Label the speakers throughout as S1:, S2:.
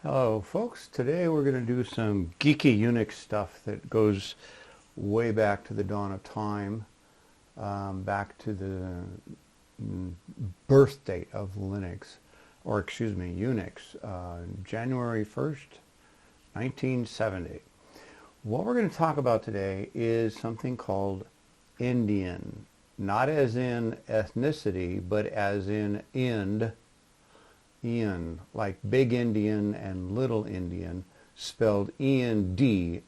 S1: Hello folks, today we're going to do some geeky Unix stuff that goes way back to the dawn of time, back to the birth date of Linux, or excuse me, Unix, January 1st, 1970. What we're going to talk about today is something called endian, not as in ethnicity, but as in Indian, like big Indian and little Indian, spelled Endian.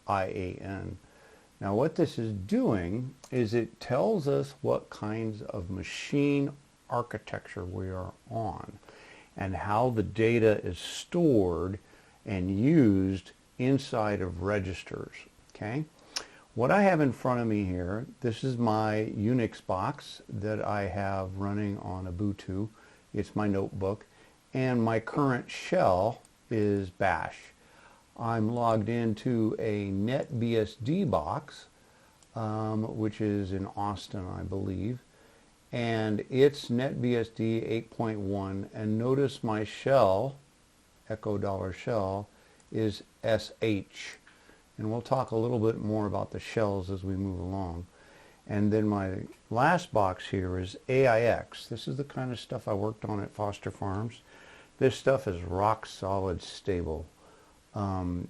S1: Now what this is doing is it tells us what kinds of machine architecture we are on and how the data is stored and used inside of registers. Okay? What I have in front of me here, this is my Unix box that I have running on Ubuntu. It's my notebook, and my current shell is bash. I'm logged into a NetBSD box, which is in Austin, I believe, and it's NetBSD 8.1, and notice my shell, echo dollar shell, is SH, and we'll talk a little bit more about the shells as we move along. And then my last box here is AIX. This is the kind of stuff I worked on at Foster Farms. This stuff is rock solid stable. You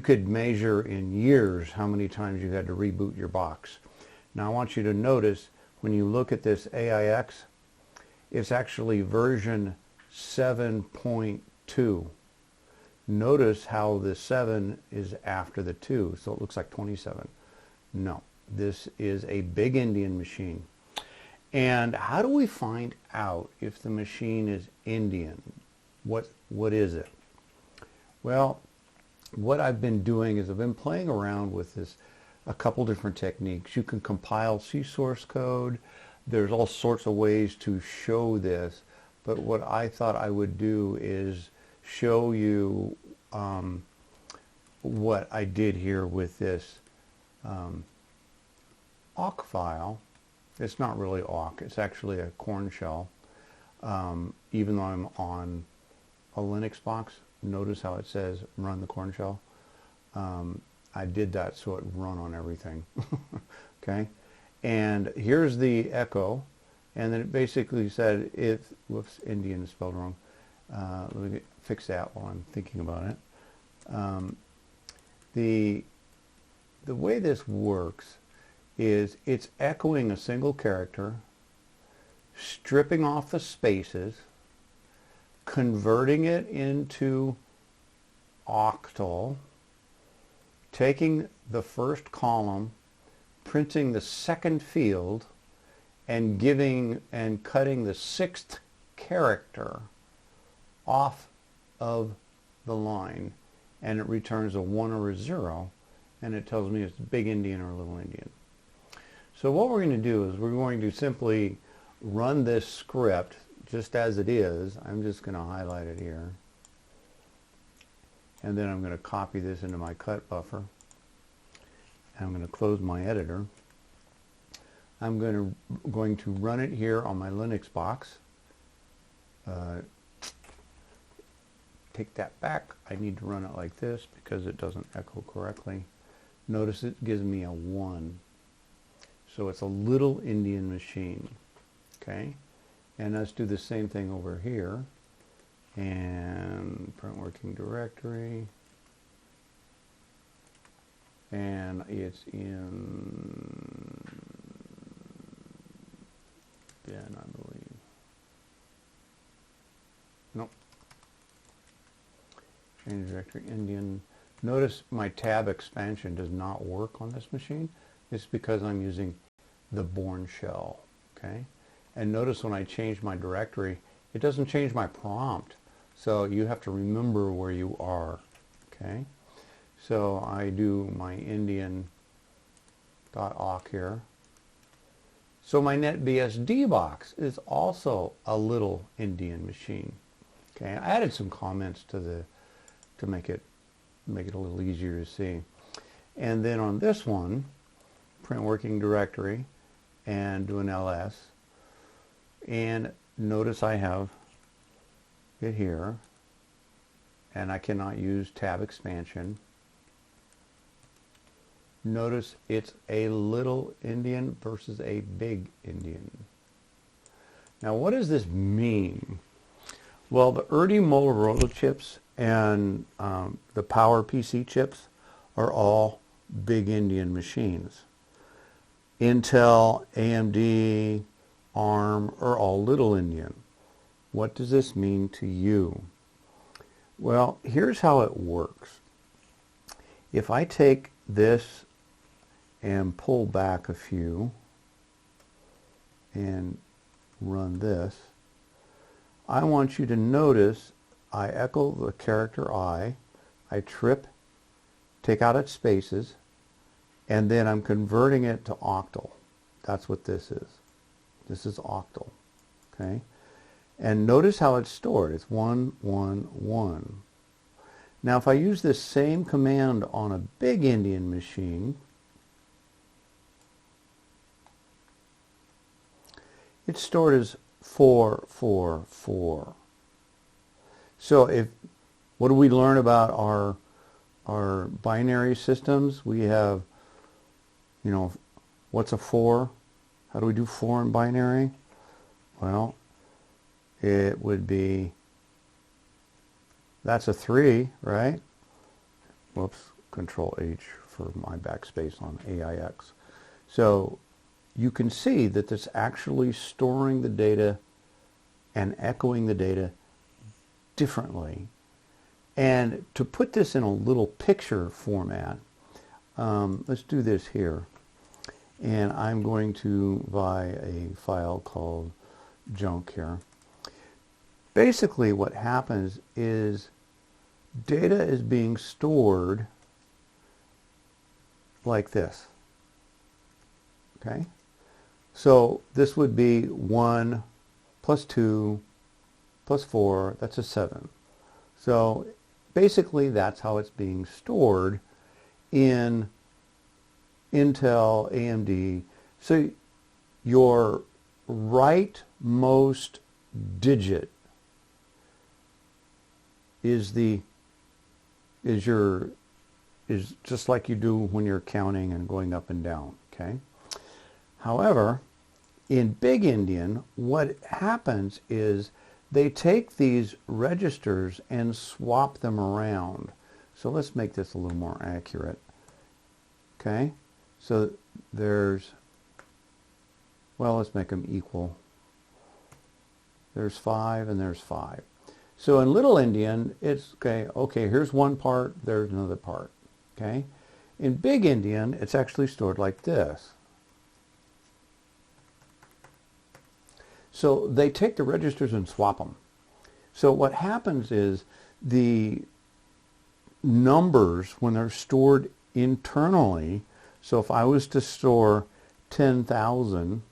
S1: could measure in years how many times you had to reboot your box. Now I want you to notice when you look at this AIX, it's actually version 7.2. Notice how the 7 is after the 2, so it looks like 27. No, this is a big Indian machine. And how do we find out if the machine is Indian? What is it? Well, what I've been doing is I've been playing around with this, a couple different techniques. You can compile C source code. There's all sorts of ways to show this, but what I thought I would do is show you what I did here with this awk file. It's not really awk, it's actually a corn shell. Even though I'm on a Linux box, notice how it says run the corn shell. I did that so it run on everything. Okay, and here's the echo, and then it basically said whoops, Indian is spelled wrong. Let me fix that while I'm thinking about it. The way this works is it's echoing a single character, stripping off the spaces, converting it into octal, taking the first column, printing the second field, and cutting the sixth character off of the line, and it returns a 1 or a 0, and it tells me it's big Indian or little Indian. So what we're going to do is we're going to simply run this script just as it is. I'm just going to highlight it here, and then I'm going to copy this into my cut buffer, and I'm going to close my editor. I'm going to run it here on my Linux box. Take that back. I need to run it like this because it doesn't echo correctly. Notice it gives me a 1. So it's a little Indian machine. Okay? And let's do the same thing over here. And print working directory. And it's in bin, I believe. Nope. Change directory Indian. Notice my tab expansion does not work on this machine. It's because I'm using the Bourne shell. Okay? And notice when I change my directory, it doesn't change my prompt. So you have to remember where you are. Okay? So I do my Indian.awk here. So my NetBSD box is also a little Indian machine. Okay? I added some comments to make it a little easier to see. And then on this one, print working directory and do an ls, and notice I have hit here, and I cannot use tab expansion. Notice it's a little endian versus a big endian. Now what does this mean? Well, the Motorola chips and the Power PC chips are all big endian machines. Intel, AMD, ARM are all little endian. What does this mean to you? Well, here's how it works. If I take this and pull back a few and run this, I want you to notice I echo the character I trip, take out its spaces, and then I'm converting it to octal. That's what this is. This is octal. Okay? And notice how it's stored. It's 1, 1, 1. Now if I use this same command on a big endian machine, it's stored as 4, 4, 4. So what do we learn about our binary systems? We have, what's a 4? How do we do 4 in binary? Well, it would be, that's a 3, right? Whoops, Control H for my backspace on AIX. So you can see that it's actually storing the data and echoing the data differently. And to put this in a little picture format, let's do this here. And I'm going to buy a file called junk here. Basically what happens is data is being stored like this. Okay? So this would be 1 plus 2 plus 4, that's a 7. So basically that's how it's being stored in Intel, AMD. So your rightmost digit is just like you do when you're counting and going up and down, okay? However, in big endian, what happens is they take these registers and swap them around. So let's make this a little more accurate. Okay? So let's make them equal. There's 5 and there's 5. So in little endian, it's okay, here's one part, there's another part. Okay? In big endian, it's actually stored like this. So they take the registers and swap them. So what happens is the numbers, when they're stored internally, so if I was to store 10,000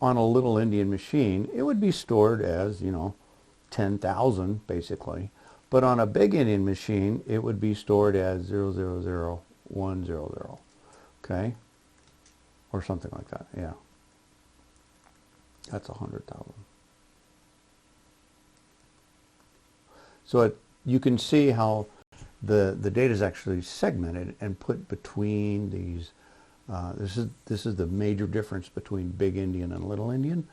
S1: on a little endian machine, it would be stored as, 10,000 basically. But on a big endian machine, it would be stored as 000100. Okay? Or something like that, yeah. That's 100,000. So you can see how the data is actually segmented and put between these. This is the major difference between big endian and little endian,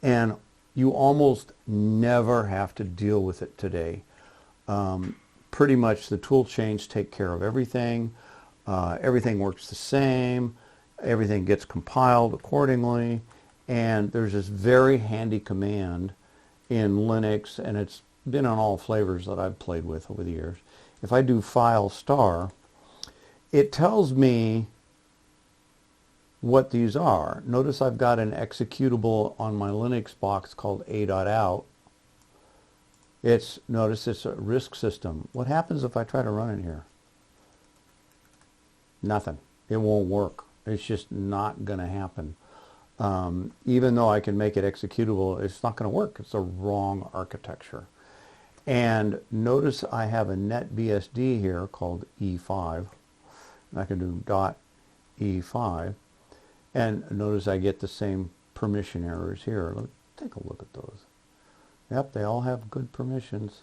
S1: and you almost never have to deal with it today. Pretty much the tool chains take care of everything. Everything works the same. Everything gets compiled accordingly. And there's this very handy command in Linux, and it's been on all flavors that I've played with over the years. If I do file star, it tells me what these are. Notice I've got an executable on my Linux box called a.out. Notice it's a RISC system. What happens if I try to run it here? Nothing. It won't work. It's just not going to happen. Even though I can make it executable, it's not going to work. It's the wrong architecture. And notice I have a NetBSD here called E5. I can do .E5. And notice I get the same permission errors here. Let's take a look at those. Yep, they all have good permissions.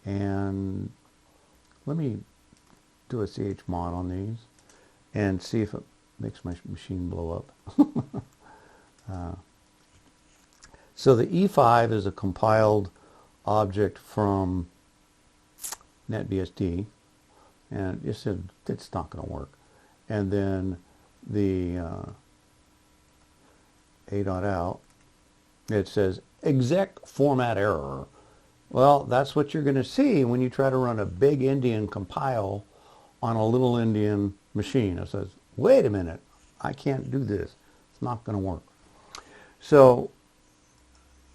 S1: And let me do a chmod on these and see if it makes my machine blow up. So the E5 is a compiled object from NetBSD, and it said it's not going to work. And then the a.out, it says exec format error. Well, that's what you're going to see when you try to run a big endian compile on a little endian machine. It says, wait a minute, I can't do this. It's not going to work. So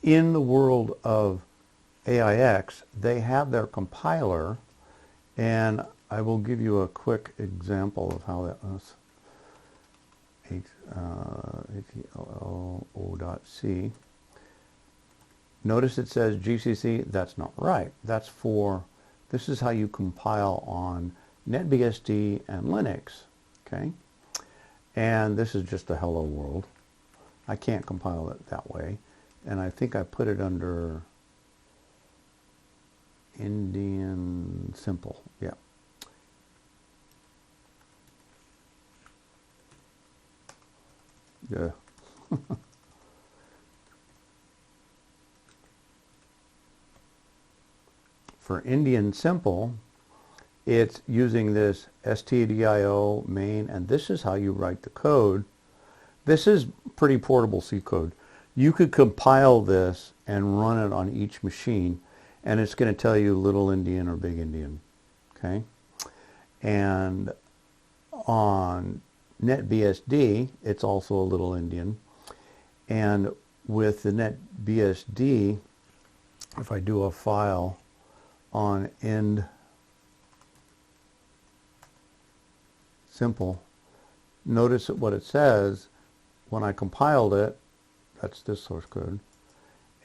S1: in the world of AIX, they have their compiler, and I will give you a quick example of how that was. HLO.C. Notice it says GCC. That's not right. That's for, this is how you compile on NetBSD and Linux. Okay? And this is just a hello world. I can't compile it that way. And I think I put it under endian simple. Yeah. Yeah. For endian simple, it's using this stdio main, and this is how you write the code. This is pretty portable C code. You could compile this and run it on each machine, and it's going to tell you little endian or big endian. Okay? And on NetBSD, it's also a little endian. And with the NetBSD, if I do a file on end simple, notice what it says when I compiled it. That's this source code,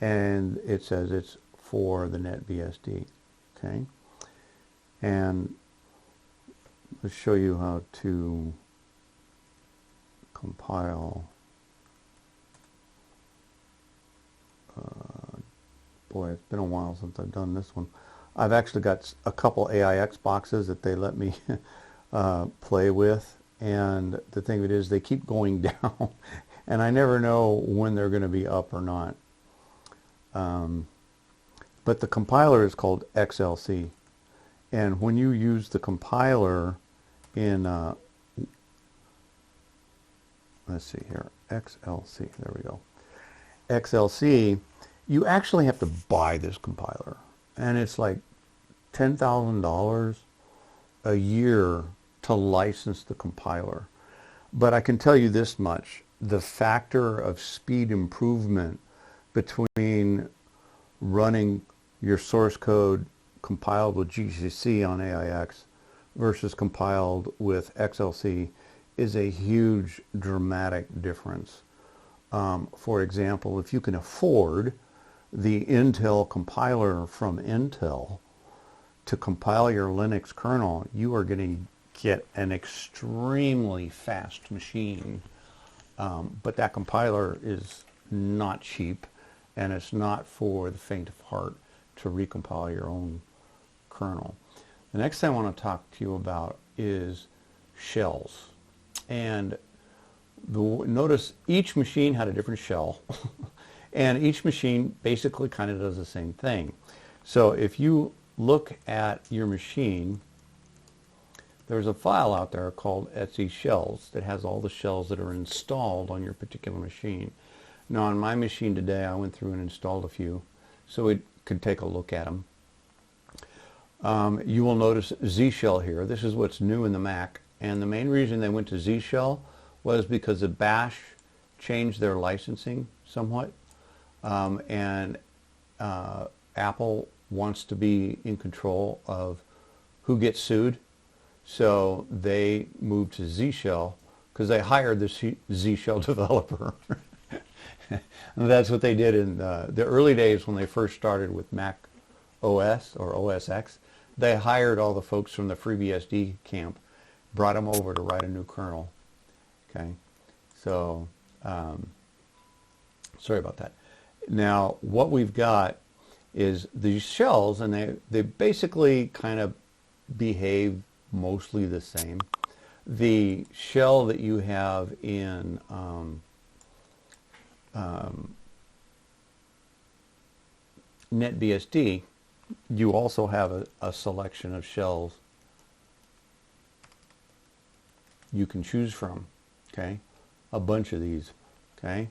S1: and it says it's for the NetBSD. Okay, and let's show you how to compile. Boy, it's been a while since I've done this one. I've actually got a couple AIX boxes that they let me play with, and the thing of it is they keep going down, and I never know when they're going to be up or not. But the compiler is called XLC, and when you use the compiler in let's see here, XLC, there we go, XLC, you actually have to buy this compiler, and it's like $10,000 a year to license the compiler. But I can tell you this much, the factor of speed improvement between running your source code compiled with GCC on AIX versus compiled with XLC is a huge, dramatic difference. For example, if you can afford the Intel compiler from Intel to compile your Linux kernel, you are going to get an extremely fast machine. But that compiler is not cheap, and it's not for the faint of heart to recompile your own kernel. The next thing I want to talk to you about is shells. And notice each machine had a different shell, and each machine basically kind of does the same thing. So if you look at your machine, there's a file out there called etc shells that has all the shells that are installed on your particular machine. Now on my machine today, I went through and installed a few so we could take a look at them. You will notice Z shell here. This is what's new in the Mac, and the main reason they went to Z shell was because the Bash changed their licensing somewhat, and Apple wants to be in control of who gets sued. So they moved to Z shell because they hired the Z shell developer. And that's what they did in the early days when they first started with Mac OS or OS X. They hired all the folks from the FreeBSD camp, brought them over to write a new kernel. Okay, so sorry about that. Now what we've got is these shells, and they basically kind of behave mostly the same. The shell that you have in NetBSD, you also have a selection of shells you can choose from, okay? A bunch of these, okay?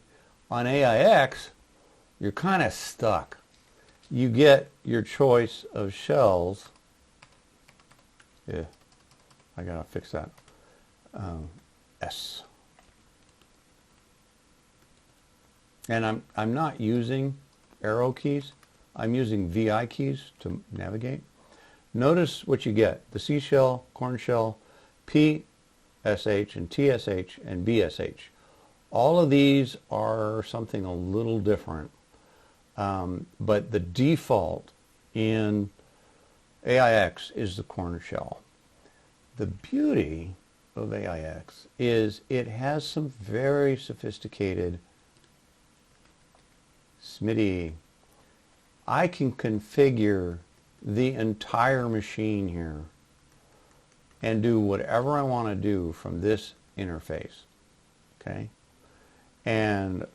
S1: On AIX, you're kind of stuck. You get your choice of shells. Yeah, I gotta fix that. S. And I'm not using arrow keys. I'm using VI keys to navigate. Notice what you get: the C shell, corn shell, PSH and TSH and BSH. All of these are something a little different, but the default in AIX is the corn shell. The beauty of AIX is it has some very sophisticated SMIDI. I can configure the entire machine here and do whatever I want to do from this interface, okay? And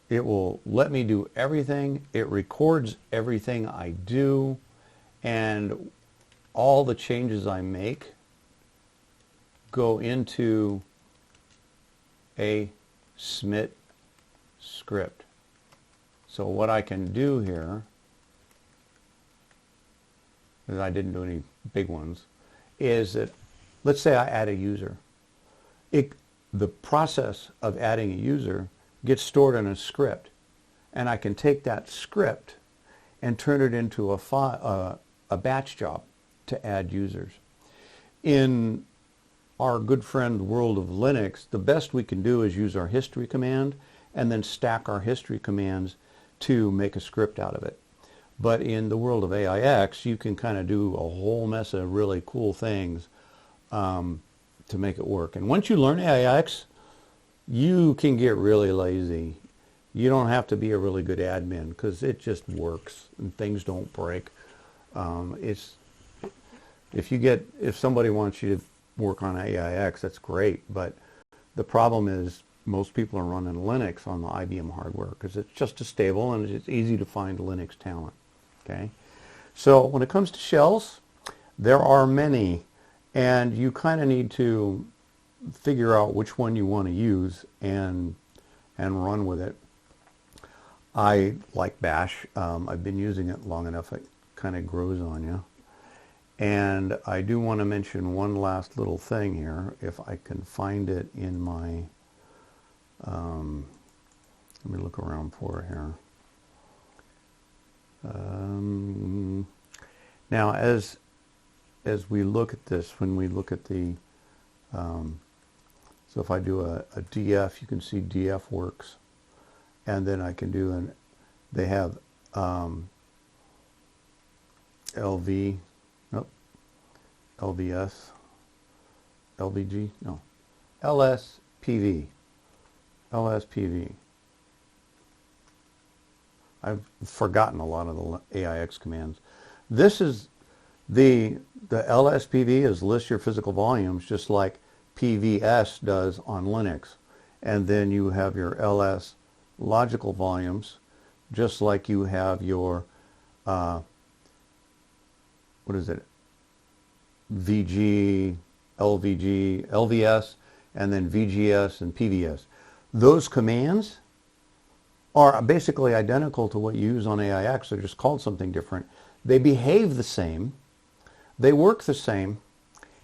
S1: it will let me do everything. It records everything I do, and all the changes I make go into a SMIT script. So what I can do here, because I didn't do any big ones, is that, let's say I add a user. The process of adding a user gets stored in a script, and I can take that script and turn it into a batch job to add users. In our good friend world of Linux, the best we can do is use our history command and then stack our history commands to make a script out of it. But in the world of AIX, you can kind of do a whole mess of really cool things to make it work. And once you learn AIX, you can get really lazy. You don't have to be a really good admin because it just works and things don't break. If somebody wants you to work on AIX, that's great, but the problem is most people are running Linux on the IBM hardware because it's just as stable and it's easy to find Linux talent. Okay, so when it comes to shells, there are many, and you kind of need to figure out which one you want to use and run with it. I like Bash. I've been using it long enough; it kind of grows on you. And I do want to mention one last little thing here, if I can find it in my, let me look around for it here. Now, as we look at this, when we look at the, so if I do a DF, you can see DF works, and then I can do they have LV, nope, LVS, LVG, no, LSPV, LSPV. I've forgotten a lot of the AIX commands. This is the LSPV is list your physical volumes just like PVS does on Linux. And then you have your LS logical volumes just like you have your what is it? VG, LVG, LVS, and then VGS and PVS. Those commands are basically identical to what you use on AIX. They're just called something different. They behave the same. They work the same.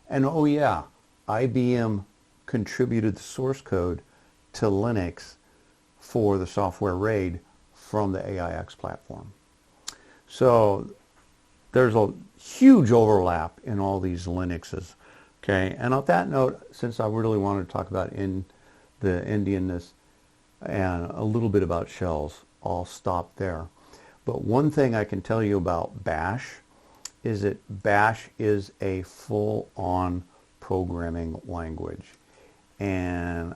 S1: And oh yeah, IBM contributed the source code to Linux for the software RAID from the AIX platform. So there's a huge overlap in all these Linuxes. Okay, and on that note, since I really wanted to talk about the endianness and a little bit about shells, I'll stop there. But one thing I can tell you about Bash is that Bash is a full-on programming language. And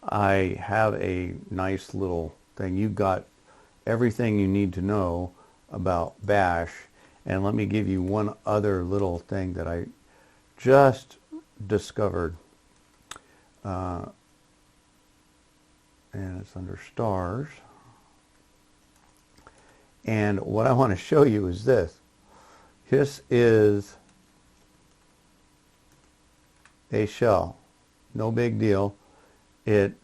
S1: I have a nice little thing. You've got everything you need to know about bash. And let me give you one other little thing that I just discovered. And it's under stars. And what I want to show you is this. This is a shell. No big deal. It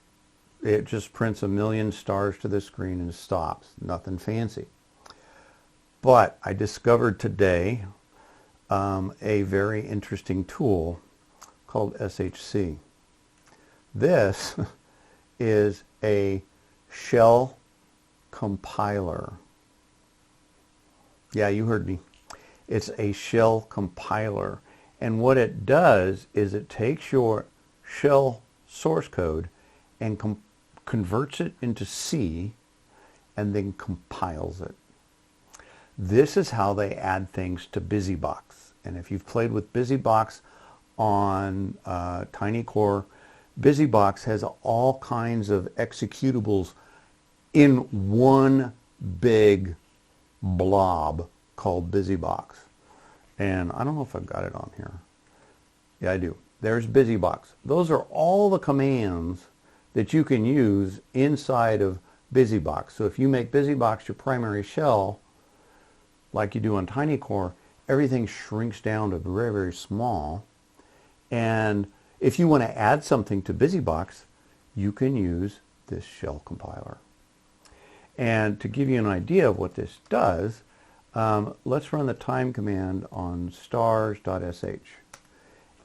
S1: just prints 1,000,000 stars to the screen and stops. Nothing fancy. But I discovered today a very interesting tool called SHC. This is a shell compiler. Yeah, you heard me. It's a shell compiler. And what it does is it takes your shell source code and converts it into C and then compiles it. This is how they add things to BusyBox. And if you've played with BusyBox on TinyCore, BusyBox has all kinds of executables in one big blob called BusyBox. And I don't know if I've got it on here. Yeah, I do. There's BusyBox. Those are all the commands that you can use inside of BusyBox. So if you make BusyBox your primary shell, like you do on TinyCore, everything shrinks down to very, very small. And if you want to add something to BusyBox, you can use this shell compiler. And to give you an idea of what this does, let's run the time command on stars.sh.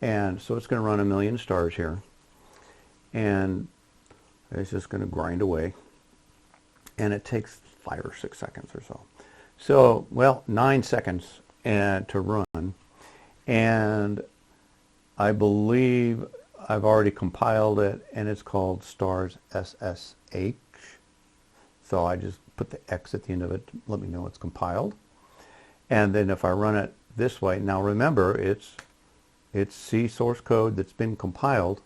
S1: And so it's going to run 1,000,000 stars here. And it's just going to grind away. And it takes 5 or 6 seconds or so. So, well, 9 seconds to run. And I believe I've already compiled it, and it's called stars SSH. So I just put the X at the end of it to let me know it's compiled. And then if I run it this way, now remember it's C source code that's been compiled.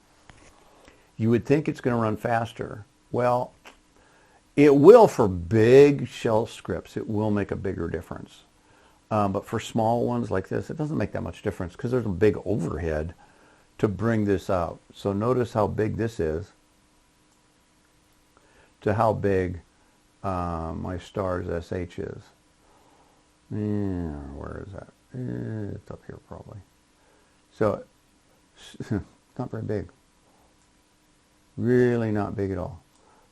S1: You would think it's going to run faster. Well, it will for big shell scripts. It will make a bigger difference. But for small ones like this, it doesn't make that much difference because there's a big overhead to bring this out. So notice how big this is to how big my stars SH is. Yeah, where is that? It's up here probably. So not very big. Really not big at all.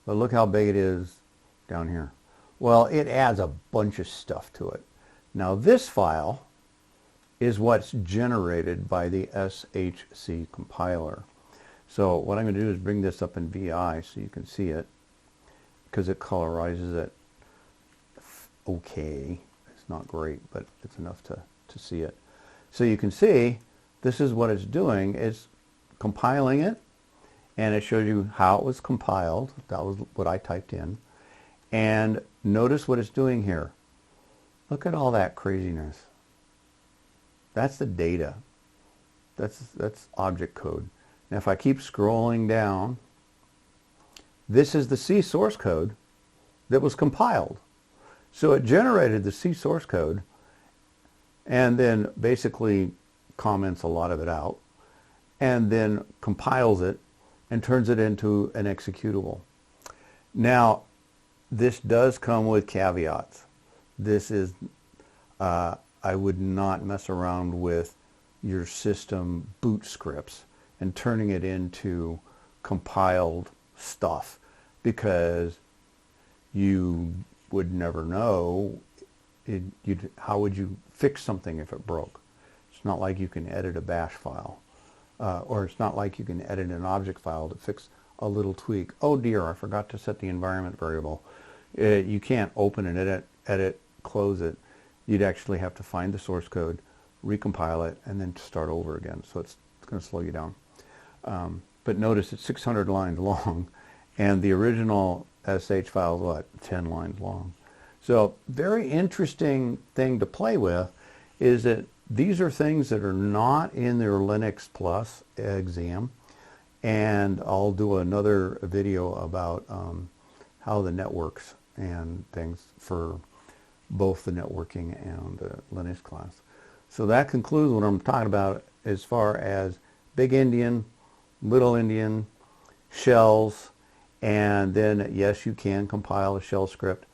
S1: But look how big it is down here. Well, it adds a bunch of stuff to it. Now this file is what's generated by the SHC compiler. So what I'm going to do is bring this up in VI so you can see it, because it colorizes it okay. It's not great, but it's enough to see it. So you can see this is what it's doing. It's compiling it, and it shows you how it was compiled. That was what I typed in. And notice what it's doing here. Look at all that craziness. That's the data. That's object code. Now if I keep scrolling down, this is the C source code that was compiled. So it generated the C source code and then basically comments a lot of it out and then compiles it and turns it into an executable. Now, this does come with caveats. This is, I would not mess around with your system boot scripts and turning it into compiled stuff, because you would never know how would you fix something if it broke. It's not like you can edit a bash file, or it's not like you can edit an object file to fix a little tweak. Oh dear, I forgot to set the environment variable. You can't open and edit, close it. You'd actually have to find the source code, recompile it, and then start over again. So it's going to slow you down. But notice it's 600 lines long, and the original SH file is what, 10 lines long. So very interesting thing to play with is that these are things that are not in their Linux Plus exam, and I'll do another video about how the networks and things for both the networking and the Linux class. So that concludes what I'm talking about as far as big endian, little endian, shells, and then yes, you can compile a shell script,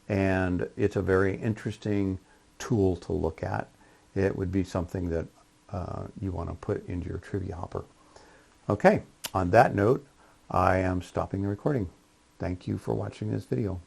S1: and it's a very interesting tool to look at. It would be something that you want to put into your trivia hopper. Okay, on that note, I am stopping the recording. Thank you for watching this video.